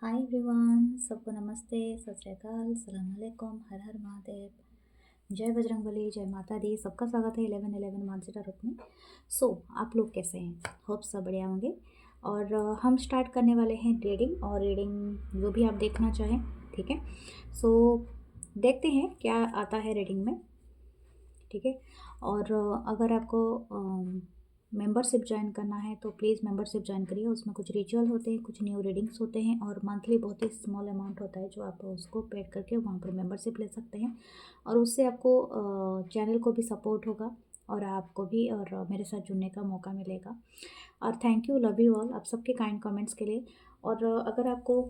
Hi everyone, सबको नमस्ते, सत श्री अकाल, सलाम अलैकुम, हर हर महादेव, जय बजरंगबली, जय माता दी। सबका स्वागत है 11 मानसी टारोट में। आप लोग कैसे हैं? होप सब बढ़िया होंगे। और हम स्टार्ट करने वाले हैं रीडिंग, और रीडिंग जो भी आप देखना चाहें, ठीक है। सो देखते हैं क्या आता है रीडिंग में, ठीक है। और अगर आपको मेंबरशिप ज्वाइन करना है तो प्लीज़ मेंबरशिप ज्वाइन करिए। उसमें कुछ रिचुअल होते हैं, कुछ न्यू रीडिंग्स होते हैं, और मंथली बहुत ही स्मॉल अमाउंट होता है जो आप उसको पेड करके वहाँ पर मेंबरशिप ले सकते हैं। और उससे आपको चैनल को भी सपोर्ट होगा, और आपको भी और मेरे साथ जुड़ने का मौका मिलेगा। और thank you, love you all, आप सबके काइंड कमेंट्स के लिए। और अगर आपको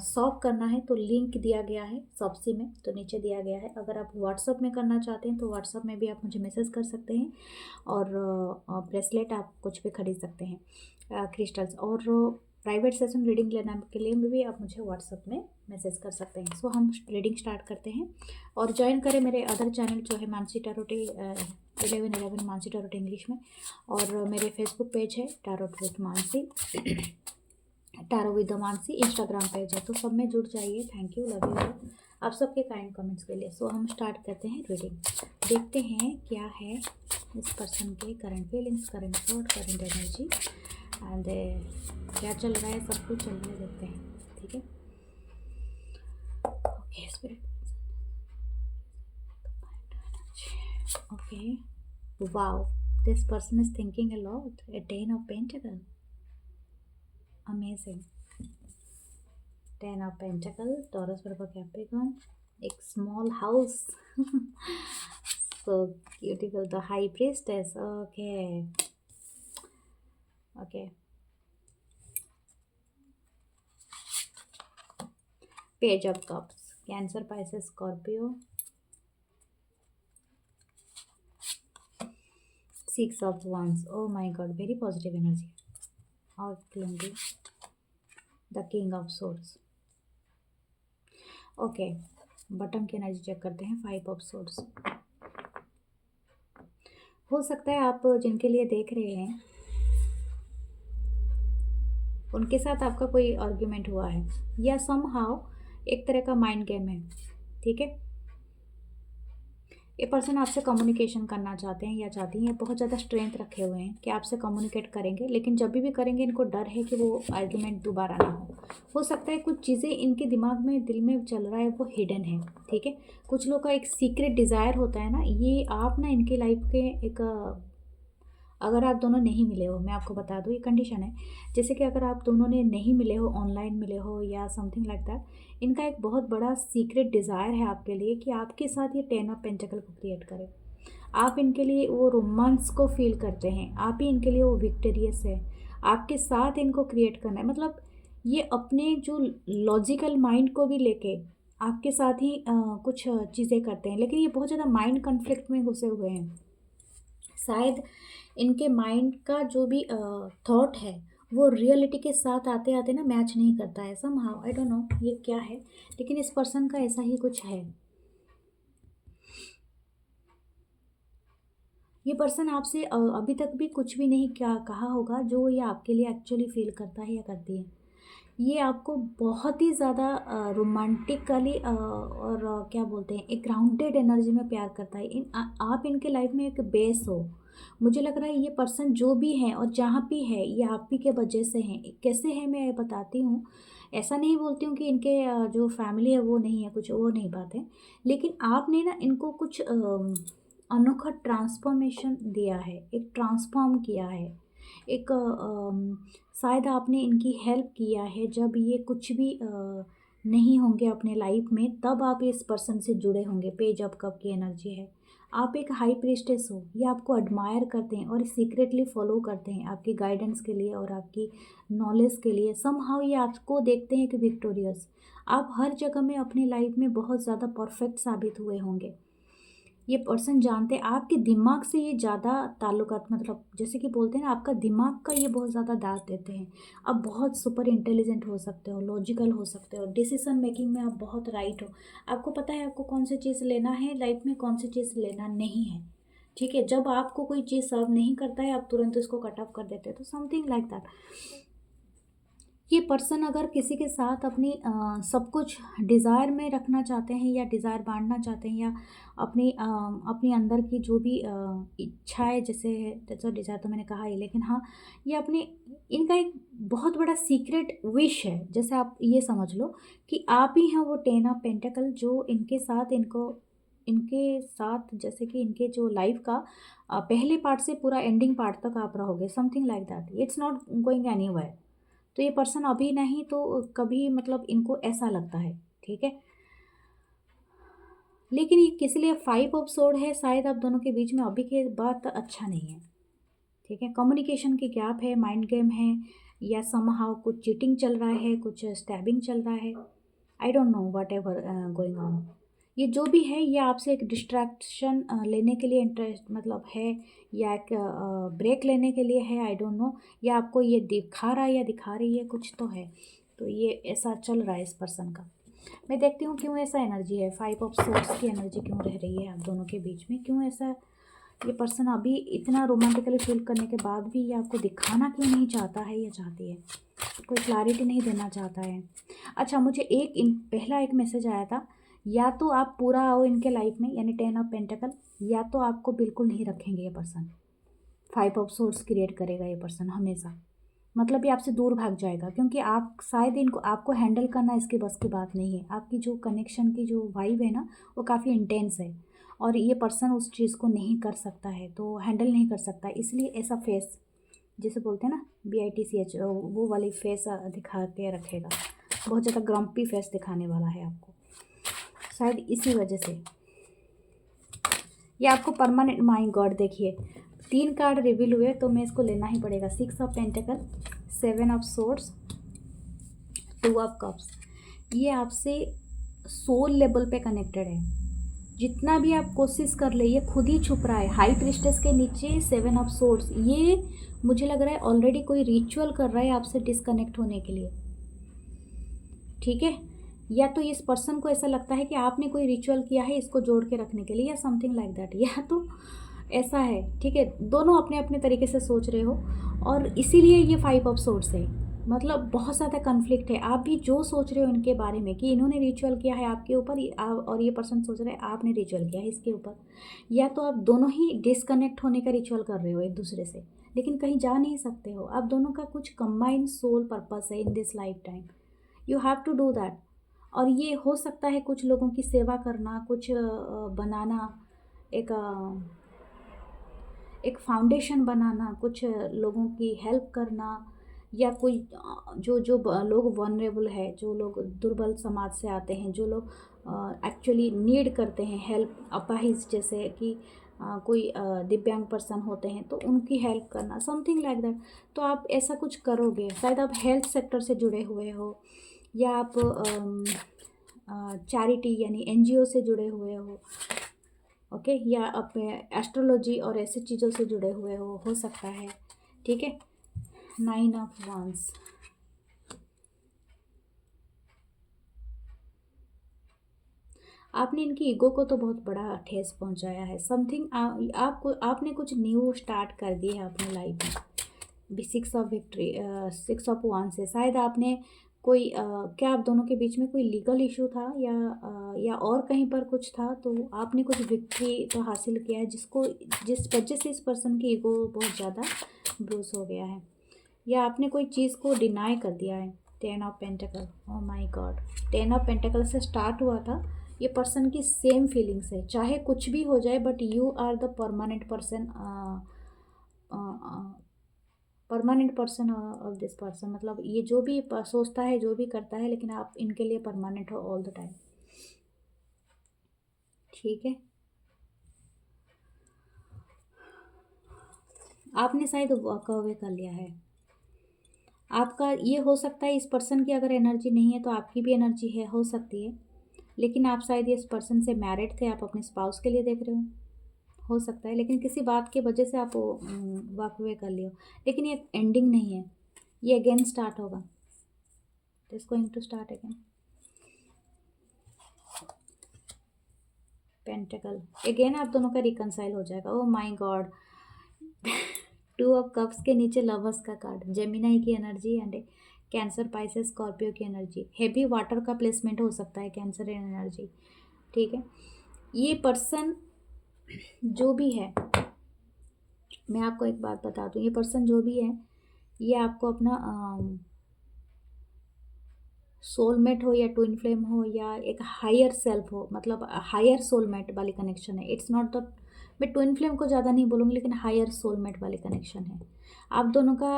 शॉप करना है तो लिंक दिया गया है शॉप्सी में, तो नीचे दिया गया है। अगर आप व्हाट्सअप में करना चाहते हैं तो व्हाट्सअप में भी आप मुझे मैसेज कर सकते हैं। और ब्रेसलेट आप कुछ भी खरीद सकते हैं, क्रिस्टल्स। और प्राइवेट सेशन रीडिंग लेने के लिए भी आप मुझे व्हाट्सअप में मैसेज कर सकते हैं। सो हम रीडिंग स्टार्ट करते हैं। और ज्वाइन करें मेरे अदर चैनल जो है Mansi tarot 11 Mansi tarot English में। और मेरे फेसबुक पेज है tarot with Mansi, tarot with the Mansi, Instagram page है, तो सब में जुड़ जाइए। थैंक यू, लव यू आप सबके काइंड कमेंट्स के लिए। हम स्टार्ट करते हैं रीडिंग। देखते हैं क्या है इस पर्सन के current feelings, current through, current energy and क्या चल रहा है, सब कुछ चलने देते हैं, ठीक है। Okay spirit, okay, wow, this person is thinking a lot, a 10 of pentacle, amazing, 10 of pentacle, Taurus, Virgo, Capricorn, एक small house, so beautiful, the high priestess, okay, okay, page of cups, Cancer, Pisces, Scorpio, 6 of wands, oh my god, very positive energy, और क्लूंगी the king of swords, okay. Button की energy check करते हैं, 5 of swords। हो सकता है आप जिनके लिए देख रहे हैं उनके साथ आपका कोई आर्ग्यूमेंट हुआ है, या समहाउ एक तरह का माइंड गेम है, ठीक है। ये पर्सन आपसे कम्युनिकेशन करना चाहते हैं या चाहती हैं, बहुत ज़्यादा स्ट्रेंथ रखे हुए हैं कि आपसे कम्युनिकेट करेंगे, लेकिन जब भी करेंगे इनको डर है कि वो आर्ग्यूमेंट दोबारा ना हो सकता है कुछ चीज़ें इनके दिमाग में, दिल में चल रहा है, वो हिडन है, ठीक है। कुछ लोग का एक सीक्रेट डिज़ायर होता है ना, ये आप ना इनके लाइफ के एक अगर आप दोनों नहीं मिले हो, मैं आपको बता दूँ ये कंडीशन है, जैसे कि अगर आप दोनों ने नहीं मिले हो, ऑनलाइन मिले हो या समथिंग लाइक दैट, इनका एक बहुत बड़ा सीक्रेट डिज़ायर है आपके लिए कि आपके साथ ये 10 ऑफ पेंटिकल को क्रिएट करें। आप इनके लिए वो रोमांस को फील करते हैं, आप ही इनके लिए वो विक्टोरियस है, आपके साथ इनको क्रिएट करना है। मतलब ये अपने जो लॉजिकल माइंड को भी लेके आपके साथ ही कुछ चीज़ें करते हैं, लेकिन ये बहुत ज़्यादा माइंड कन्फ्लिक्ट में घुसे हुए हैं। शायद इनके माइंड का जो भी थॉट है वो रियलिटी के साथ आते आते ना मैच नहीं करता है, समहाउ आई डोंट नो ये क्या है, लेकिन इस पर्सन का ऐसा ही कुछ है। ये पर्सन आपसे अभी तक भी कुछ भी नहीं क्या कहा होगा जो ये आपके लिए एक्चुअली फील करता है या करती है। ये आपको बहुत ही ज़्यादा रोमांटिकली और क्या बोलते हैं, एक ग्राउंडेड एनर्जी में प्यार करता है। आप इनके लाइफ में एक बेस हो। मुझे लग रहा है ये पर्सन जो भी है और जहाँ भी है, ये आप ही के वजह से हैं। कैसे है मैं बताती हूँ। ऐसा नहीं बोलती हूँ कि इनके जो फैमिली है वो नहीं है, कुछ वो नहीं बात है, लेकिन आपने ना इनको कुछ अनोखा ट्रांसफॉर्मेशन दिया है, एक ट्रांसफॉर्म किया है, एक शायद आपने इनकी हेल्प किया है जब ये कुछ भी नहीं होंगे अपने लाइफ में, तब आप इस पर्सन से जुड़े होंगे। पेज ऑफ कप की एनर्जी है, आप एक हाई प्रीस्टेस हो, ये आपको एडमायर करते हैं और सीक्रेटली फॉलो करते हैं आपकी गाइडेंस के लिए और आपकी नॉलेज के लिए। समहाउ ये आपको देखते हैं कि विक्टोरियस, आप हर जगह में अपनी लाइफ में बहुत ज़्यादा परफेक्ट साबित हुए होंगे। ये पर्सन जानते हैं आपके दिमाग से ये ज़्यादा ताल्लुकात, मतलब जैसे कि बोलते हैं ना, आपका दिमाग का ये बहुत ज़्यादा दाद देते हैं। आप बहुत सुपर इंटेलिजेंट हो सकते हो, लॉजिकल हो सकते हो, डिसीजन मेकिंग में आप बहुत राइट हो। आपको पता है आपको कौन सी चीज़ लेना है लाइफ में, कौन सी चीज़ लेना नहीं है, ठीक है। जब आपको कोई चीज़ सर्व नहीं करता है आप तुरंत उसको कट ऑफ कर देते हैं, तो समथिंग लाइक दैट। ये पर्सन अगर किसी के साथ अपनी सब कुछ डिज़ायर में रखना चाहते हैं या डिज़ायर बांटना चाहते हैं, या अपनी अंदर की जो भी इच्छाएं, जैसे डिज़ायर तो मैंने कहा ही, लेकिन हाँ, ये अपने इनका एक बहुत बड़ा सीक्रेट विश है। जैसे आप ये समझ लो कि आप ही हैं वो 10 ऑफ पेंटिकल, जो इनके साथ जैसे कि इनके जो लाइफ का पहले पार्ट से पूरा एंडिंग पार्ट तक आप रहोगे, something like that. It's not going anywhere. तो ये पर्सन अभी नहीं तो कभी, मतलब इनको ऐसा लगता है, ठीक है। लेकिन ये किस लिए 5 ऑफ सोर्ड है, शायद आप दोनों के बीच में अभी के बाद अच्छा नहीं है, ठीक है। कम्युनिकेशन की गैप है, माइंड गेम है, या समहाउ कुछ चीटिंग चल रहा है, कुछ स्टैबिंग चल रहा है। I don't know what ever going on. ये जो भी है, ये आपसे एक डिस्ट्रैक्शन लेने के लिए इंटरेस्ट मतलब है, या एक ब्रेक लेने के लिए है, आई डोंट नो। या आपको ये दिखा रहा है या दिखा रही है, कुछ तो है। तो ये ऐसा चल रहा है इस पर्सन का। मैं देखती हूँ क्यों ऐसा एनर्जी है, 5 ऑफ सोर्ड्स की एनर्जी क्यों रह रही है आप दोनों के बीच में, क्यों ऐसा। ये पर्सन अभी इतना रोमांटिकली फील करने के बाद भी ये आपको दिखाना क्यों नहीं चाहता है या चाहती है, कोई क्लैरिटी नहीं देना चाहता है। अच्छा, मुझे पहला एक मैसेज आया था, या तो आप पूरा आओ इनके लाइफ में, यानी 10 ऑफ पेंटिकल, या तो आपको बिल्कुल नहीं रखेंगे ये पर्सन। 5 ऑफ सोर्ड्स क्रिएट करेगा ये पर्सन हमेशा, मतलब ये आपसे दूर भाग जाएगा, क्योंकि आप शायद आपको हैंडल करना इसके बस की बात नहीं है। आपकी जो कनेक्शन की जो वाइब है ना, वो काफ़ी इंटेंस है, और ये पर्सन उस चीज़ को नहीं कर सकता है, तो हैंडल नहीं कर सकता, इसलिए ऐसा फेस, जिसे बोलते हैं ना BITCH, वो वाली फेस दिखा के रखेगा। बहुत ज़्यादा ग्रम्पी फेस दिखाने वाला है आपको, शायद इसी वजह से। ये आपको परमानेंट, माई गॉड, देखिए 3 कार्ड रिवील हुए तो मैं इसको लेना ही पड़ेगा। 6 of pentacle, 7 of swords, 2 of cups. ये आपसे सोल लेवल पे कनेक्टेड है। जितना भी आप कोशिश कर ले, ये खुद ही छुप रहा है। हाई प्रिस्टेस के नीचे 7 ऑफ सोर्ड्स, ये मुझे लग रहा है ऑलरेडी कोई रिचुअल कर रहा है आपसे डिस्कनेक्ट होने के लिए, ठीक है। या तो इस पर्सन को ऐसा लगता है कि आपने कोई रिचुअल किया है इसको जोड़ के रखने के लिए, या समथिंग लाइक दैट, या तो ऐसा है, ठीक है। दोनों अपने अपने तरीके से सोच रहे हो, और इसीलिए ये 5 ऑफ सोर्ड्स है। मतलब बहुत ज़्यादा कन्फ्लिक्ट है। आप भी जो सोच रहे हो इनके बारे में कि इन्होंने रिचुअल किया है आपके ऊपर, और ये पर्सन सोच रहे हैं आपने रिचुअल किया है इसके ऊपर, या तो आप दोनों ही डिस्कनेक्ट होने का रिचुअल कर रहे हो एक दूसरे से, लेकिन कहीं जा नहीं सकते हो। आप दोनों का कुछ कंबाइंड सोल पर्पस है in this life time, you have to do that. और ये हो सकता है कुछ लोगों की सेवा करना, कुछ बनाना, एक एक फाउंडेशन बनाना, कुछ लोगों की हेल्प करना, या कोई लोग वनरेबल है, जो लोग दुर्बल समाज से आते हैं, जो लोग एक्चुअली नीड करते हैं हेल्प, अपाहिज जैसे कि कोई दिव्यांग पर्सन होते हैं, तो उनकी हेल्प करना, समथिंग लाइक दैट। तो आप ऐसा कुछ करोगे, शायद आप हेल्थ सेक्टर से जुड़े हुए हो, या आप चैरिटी यानी NGO से जुड़े हुए हो, ओके, या अपने एस्ट्रोलॉजी और ऐसी चीज़ों से जुड़े हुए हो सकता है, ठीक है। 9 ऑफ वांड्स, आपने इनकी ईगो को तो बहुत बड़ा ठेस पहुंचाया है। समथिंग आपने कुछ न्यू स्टार्ट कर दिया है अपनी लाइफ में। भी 6 ऑफ विक्ट्री, 6 ऑफ वांड्स से शायद आपने कोई क्या आप दोनों के बीच में कोई लीगल इशू था, या और कहीं पर कुछ था, तो आपने कुछ विक्ट्री तो हासिल किया है, जिस वजह से इस पर्सन की ईगो बहुत ज़्यादा ब्रूस हो गया है, या आपने कोई चीज़ को डिनाई कर दिया है। 10 of pentacle, oh my God, 10 of pentacle से स्टार्ट हुआ था। ये पर्सन की सेम फीलिंग्स है, चाहे कुछ भी हो जाए, but you are the permanent person of this person. मतलब ये जो भी सोचता है, जो भी करता है, लेकिन आप इनके लिए परमानेंट हो ऑल द टाइम, ठीक है। आपने शायद वॉक अवे कर लिया है। आपका ये हो सकता है, इस पर्सन की अगर एनर्जी नहीं है तो आपकी भी एनर्जी है, हो सकती है, लेकिन आप शायद इस पर्सन से मैरिड थे, आप अपने स्पाउस के लिए देख रहे हो सकता है, लेकिन किसी बात की वजह से आप वॉक अवे कर लियो। लेकिन ये एंडिंग नहीं है, ये अगेन स्टार्ट होगा, it's going to start again. Pentacle again आप दोनों का रिकनसाइल हो जाएगा। Oh my god, 2 of cups के नीचे लवर्स का कार्ड, जेमिनाई की energy and cancer, Pisces, Scorpio की एनर्जी, हेवी वाटर का प्लेसमेंट हो सकता है कैंसर एनर्जी, ठीक है। ये पर्सन जो भी है, मैं आपको एक बात बता दूं, ये पर्सन जो भी है ये आपको अपना सोलमेट हो या ट्विन फ्लेम हो या एक हायर सेल्फ हो, मतलब हायर सोलमेट वाली कनेक्शन है। इट्स नॉट द, मैं ट्विन फ्लेम को ज़्यादा नहीं बोलूँगी, लेकिन हायर सोलमेट वाली कनेक्शन है। आप दोनों का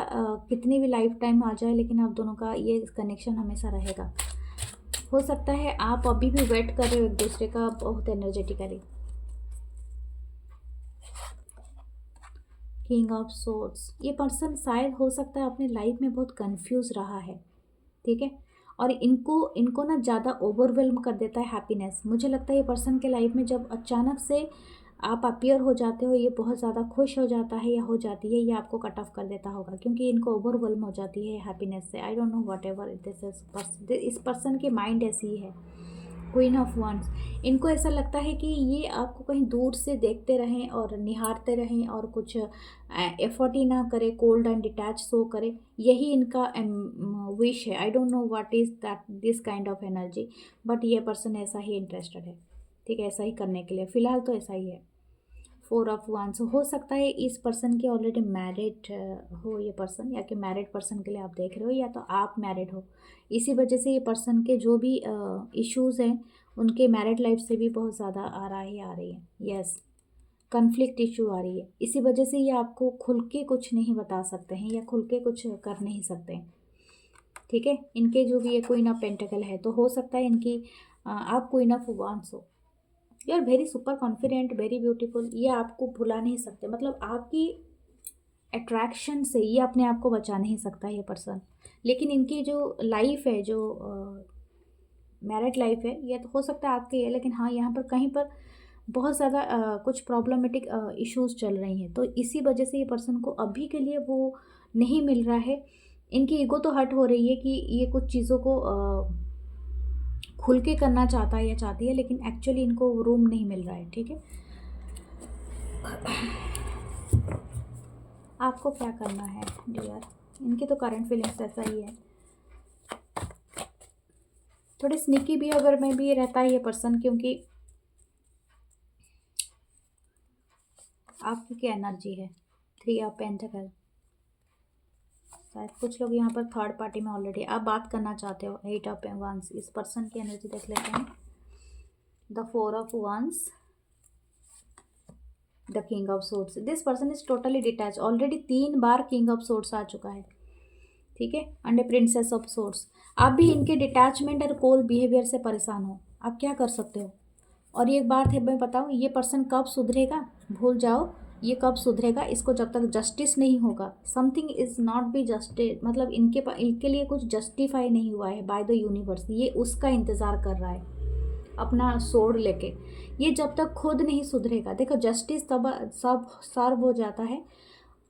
कितनी भी लाइफ टाइम आ जाए, लेकिन आप दोनों का ये कनेक्शन हमेशा रहेगा। हो सकता है आप अभी भी वेट कर रहे हो एक दूसरे का बहुत एनर्जेटिकली। किंग ऑफ सोर्ड्स, ये पर्सन शायद हो सकता है अपनी लाइफ में बहुत कंफ्यूज रहा है, ठीक है। और इनको इनको ना ज़्यादा ओवरवेल्म कर देता है हैप्पीनेस। मुझे लगता है ये पर्सन के लाइफ में जब अचानक से आप अपीयर हो जाते हो, ये बहुत ज़्यादा खुश हो जाता है या हो जाती है, ये आपको कट ऑफ कर देता होगा, क्योंकि इनको ओवरवेल्म हो जाती है हैप्पीनेस से। I don't know what ever this इस पर्सन की माइंड ऐसी है। क्वीन ऑफ वंस, इनको ऐसा लगता है कि ये आपको कहीं दूर से देखते रहें और निहारते रहें और कुछ एफर्ट ही ना करे, कोल्ड एंड डिटैच शो करे, यही इनका विश है। I don't know what is that this kind of energy, but ये पर्सन ऐसा ही इंटरेस्टेड है, ठीक है, ऐसा ही करने के लिए फ़िलहाल तो ऐसा ही है। फोर ऑफ वंस, हो सकता है इस पर्सन के ऑलरेडी मैरिड हो ये पर्सन, या कि मैरिड पर्सन के लिए आप देख रहे हो, या तो आप मैरिड हो। इसी वजह से ये पर्सन के जो भी इश्यूज़ हैं उनके मैरिड लाइफ से भी बहुत ज़्यादा आ रही है। यस, कन्फ्लिक्ट इशू आ रही है। इसी वजह से ये आपको खुल के कुछ नहीं बता सकते हैं या खुल के कुछ कर नहीं सकते हैं, ठीक है। इनके जो भी ये क्वीन ऑफ पेंटिकल है, तो हो सकता है इनकी आप क्वीन ऑफ वांस हो। You are very super confident, very beautiful, ये आपको भुला नहीं सकते, मतलब आपकी अट्रैक्शन से ये अपने आप को बचा नहीं सकता ये पर्सन। लेकिन इनकी जो लाइफ है, जो मैरिड लाइफ है, ये तो हो सकता है आपकी है, लेकिन हाँ यहाँ पर कहीं पर बहुत ज़्यादा कुछ प्रॉब्लमेटिक इश्यूज चल रही हैं, तो इसी वजह से ये पर्सन को अभी के लिए वो नहीं मिल रहा है। इनकी ईगो तो हर्ट हो रही है कि ये कुछ चीज़ों को खुल के करना चाहता है या चाहती है, लेकिन एक्चुअली इनको रूम नहीं मिल रहा है, ठीक है। आपको क्या करना है डियर, इनकी तो करंट फीलिंग्स ऐसा ही है, थोड़ी स्निकी भी अगर में भी रहता है ये पर्सन, क्योंकि आपकी क्या एनर्जी है, 3 ऑफ पेंटिकल। शायद कुछ लोग यहाँ पर थर्ड पार्टी में ऑलरेडी आप बात करना चाहते हो। 8 ऑफ वंस, इस पर्सन की एनर्जी देख लेते हैं। The 4 of wands, the king of swords, this person is totally detach, already 3 बार किंग ऑफ सोर्ड्स आ चुका है, ठीक है, अंडर प्रिंसेस ऑफ सोर्ड्स। आप भी इनके डिटैचमेंट और कोल्ड बिहेवियर से परेशान हो, आप क्या कर सकते हो। और ये एक बात है, मैं बताऊँ, ये पर्सन कब सुधरेगा, भूल जाओ ये कब सुधरेगा, इसको जब तक जस्टिस नहीं होगा, something is not be justice, मतलब इनके लिए कुछ जस्टिफाई नहीं हुआ है बाय द यूनिवर्स, ये उसका इंतज़ार कर रहा है अपना सोड लेके। ये जब तक खुद नहीं सुधरेगा, देखो जस्टिस तब सब सर्व हो जाता है।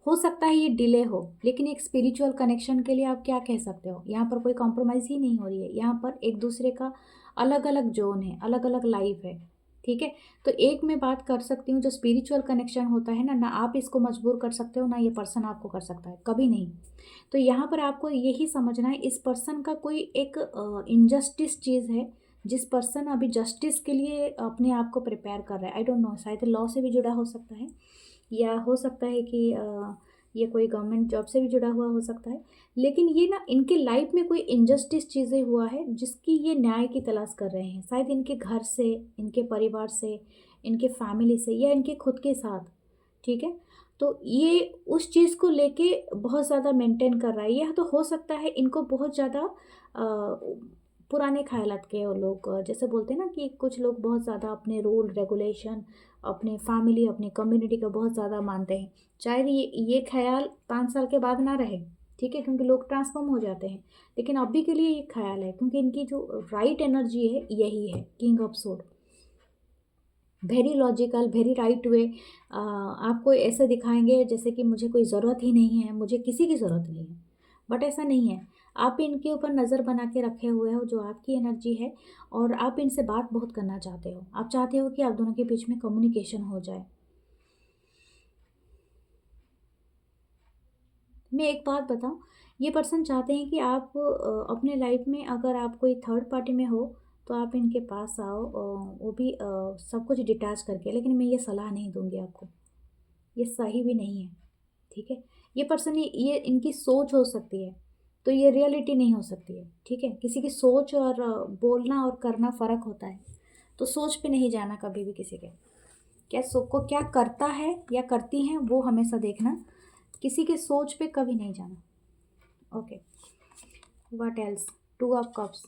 हो सकता है ये डिले हो, लेकिन एक स्पिरिचुअल कनेक्शन के लिए आप क्या कह सकते हो, यहाँ पर कोई कॉम्प्रोमाइज़ ही नहीं हो रही है, यहाँ पर एक दूसरे का अलग अलग जोन है, अलग अलग लाइफ है, ठीक है। तो एक मैं बात कर सकती हूँ, जो स्पिरिचुअल कनेक्शन होता है ना, ना आप इसको मजबूर कर सकते हो, ना ये पर्सन आपको कर सकता है, कभी नहीं। तो यहाँ पर आपको यही समझना है, इस पर्सन का कोई एक इनजस्टिस चीज़ है, जिस पर्सन अभी जस्टिस के लिए अपने आप को प्रिपेयर कर रहा है। आई डोंट नो, शायद लॉ से भी जुड़ा हो सकता है, या हो सकता है कि ये कोई गवर्नमेंट जॉब से भी जुड़ा हुआ हो सकता है, लेकिन ये ना इनके लाइफ में कोई इनजस्टिस चीज़ें हुआ है जिसकी ये न्याय की तलाश कर रहे हैं, शायद इनके घर से, इनके परिवार से, इनके फैमिली से, या इनके खुद के साथ, ठीक है। तो ये उस चीज़ को लेके बहुत ज़्यादा मेंटेन कर रहा है। यह तो हो सकता है इनको बहुत ज़्यादा पुराने ख्यालात के वो लोग, जैसे बोलते हैं ना कि कुछ लोग बहुत ज़्यादा अपने रूल रेगुलेशन, अपने फैमिली, अपनी कम्युनिटी का बहुत ज़्यादा मानते हैं। चाहे ये ख्याल 5 साल के बाद ना रहे, ठीक है, क्योंकि लोग ट्रांसफॉर्म हो जाते हैं, लेकिन अभी के लिए ये ख्याल है, क्योंकि इनकी जो राइट एनर्जी है यही है, किंग ऑफ सोड। Very logical, very right way, आपको ऐसे दिखाएंगे जैसे कि मुझे कोई ज़रूरत ही नहीं है, मुझे किसी की ज़रूरत नहीं है, बट ऐसा नहीं है। आप इनके ऊपर नज़र बना के रखे हुए हो, जो आपकी एनर्जी है, और आप इनसे बात बहुत करना चाहते हो, आप चाहते हो कि आप दोनों के बीच में कम्युनिकेशन हो जाए। मैं एक बात बताऊं, ये पर्सन चाहते हैं कि आप अपने लाइफ में अगर आप कोई थर्ड पार्टी में हो तो आप इनके पास आओ, वो भी सब कुछ डिटैच करके, लेकिन मैं ये सलाह नहीं दूंगी आपको, ये सही भी नहीं है, ठीक है। ये पर्सन ये इनकी सोच हो सकती है, तो ये रियलिटी नहीं हो सकती है, ठीक है। किसी की सोच और बोलना और करना फ़र्क होता है, तो सोच पे नहीं जाना कभी भी किसी के, क्या को क्या करता है या करती हैं वो हमेशा देखना, किसी के सोच पे कभी नहीं जाना। Okay, what else, 2 of cups,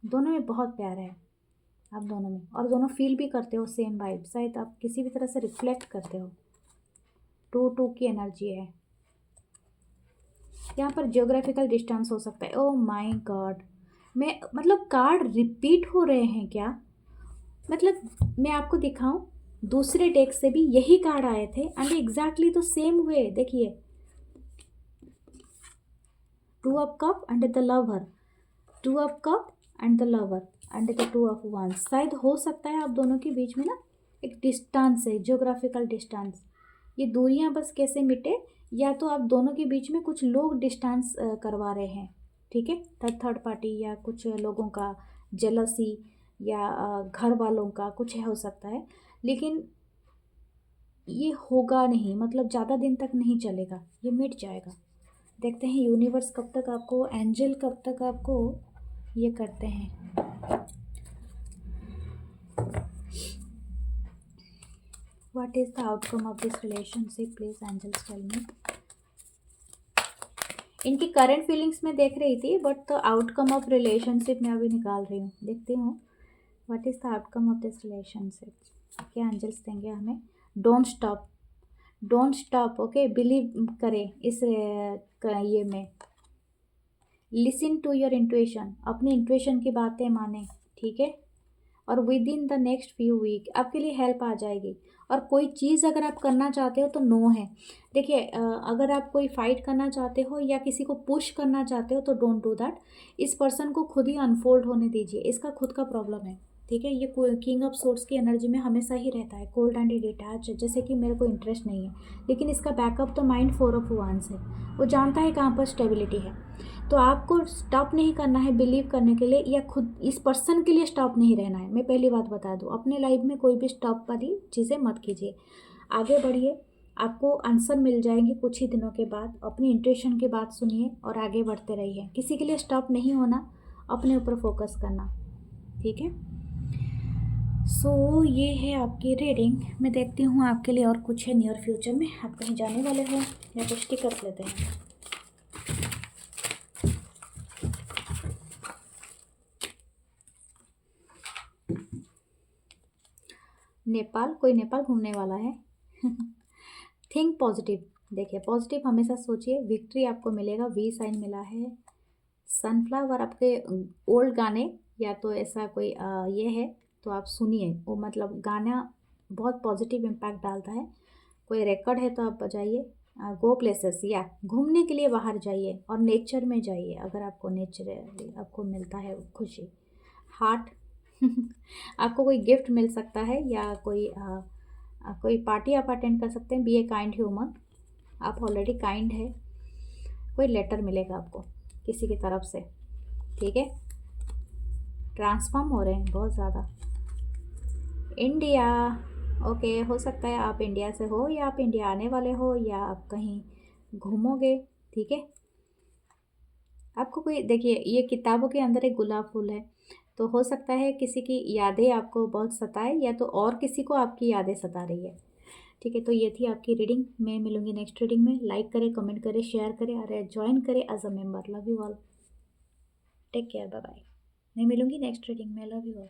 दोनों में बहुत प्यार है आप दोनों में, और दोनों फील भी करते हो सेम वाइब, शायद आप किसी भी तरह से रिफ्लेक्ट करते हो। 2 की एनर्जी है यहाँ पर। जियोग्राफिकल डिस्टेंस हो सकता है। ओह माय गॉड, मैं मतलब कार्ड रिपीट हो रहे हैं क्या? मतलब मैं आपको दिखाऊं, दूसरे डेक से भी यही कार्ड आए थे एंड एग्जैक्टली तो सेम वे। देखिए 2 of cup and the lover, 2 of cup and the lover and the 2 of wands। शायद हो सकता है आप दोनों के बीच में ना एक डिस्टेंस है, जियोग्राफिकल डिस्टेंस। ये दूरियां बस कैसे मिटे, या तो आप दोनों के बीच में कुछ लोग डिस्टेंस करवा रहे हैं, ठीक है, थर्ड पार्टी या कुछ लोगों का जेलसी या घर वालों का कुछ हो सकता है, लेकिन ये होगा नहीं, मतलब ज़्यादा दिन तक नहीं चलेगा, ये मिट जाएगा। देखते हैं यूनिवर्स कब तक आपको, एंजल कब तक आपको ये करते हैं। What is the outcome of this relationship, please angels tell me. इनकी करंट फीलिंग्स में देख रही थी, but the outcome of relationship में अभी निकाल रही हूँ, देखती हूँ what is the outcome of this relationship, क्या एंजल्स देंगे हमें। Don't stop, don't stop, okay, believe करें इस ये में। लिसन टू योर इंट्यूशन, अपनी इंट्यूशन की बातें माने, ठीक है। और within the next few week आपके लिए हेल्प आ जाएगी। और कोई चीज़ अगर आप करना चाहते हो तो नो है। देखिए अगर आप कोई फाइट करना चाहते हो या किसी को पुश करना चाहते हो तो डोंट डू दैट। इस पर्सन को खुद ही अनफोल्ड होने दीजिए, इसका खुद का प्रॉब्लम है, ठीक है। ये किंग ऑफ सोर्स की एनर्जी में हमेशा ही रहता है, कोल्ड एंड डिटैच, जैसे कि मेरे को इंटरेस्ट नहीं है, लेकिन इसका बैकअप तो माइंड 4 ऑफ wands है, वो जानता है कहाँ पर स्टेबिलिटी है। तो आपको स्टॉप नहीं करना है बिलीव करने के लिए, या खुद इस पर्सन के लिए स्टॉप नहीं रहना है। मैं पहली बात बता दूँ, अपने लाइफ में कोई भी स्टॉप वाली चीज़ें मत कीजिए, आगे बढ़िए, आपको आंसर मिल जाएंगे कुछ ही दिनों के बाद। अपनी इंट्यूशन की बात सुनिए और आगे बढ़ते रहिए, किसी के लिए स्टॉप नहीं होना, अपने ऊपर फोकस करना, ठीक है। सो ये है आपकी रीडिंग। मैं देखती हूँ आपके लिए और कुछ है नियर फ्यूचर में, आप कहीं जाने वाले हो या कुछ टिकट लेते हैं। नेपाल, कोई नेपाल घूमने वाला है। थिंक पॉजिटिव, देखिए पॉजिटिव हमेशा सोचिए, विक्ट्री आपको मिलेगा। वी साइन मिला है, सनफ्लावर। आपके ओल्ड गाने या तो ऐसा कोई ये है तो आप सुनिए, वो मतलब गाना बहुत पॉजिटिव इम्पैक्ट डालता है। कोई रिकॉर्ड है तो आप बजाइए। गो प्लेसेस, या घूमने के लिए बाहर जाइए और नेचर में जाइए, अगर आपको नेचर आपको मिलता है खुशी। हार्ट आपको कोई गिफ्ट मिल सकता है, या कोई पार्टी आप अटेंड कर सकते हैं। बी ए काइंड ह्यूमन, आप ऑलरेडी काइंड है। कोई लेटर मिलेगा आपको किसी की तरफ से, ठीक है। ट्रांसफॉर्म हो रहे हैं बहुत ज़्यादा। इंडिया, ओके, हो सकता है आप इंडिया से हो, या आप इंडिया आने वाले हो, या आप कहीं घूमोगे, ठीक है। आपको कोई, देखिए ये किताबों के अंदर एक गुलाब फूल है, तो हो सकता है किसी की यादें आपको बहुत सताए, या तो और किसी को आपकी यादें सता रही है, ठीक है। तो ये थी आपकी रीडिंग, मैं मिलूंगी नेक्स्ट रीडिंग में। लाइक करें, कमेंट करें, शेयर करें और ज्वाइन करें as a member. Love you all, take care, bye bye. मैं मिलूंगी नेक्स्ट रीडिंग में, लव यू ऑल।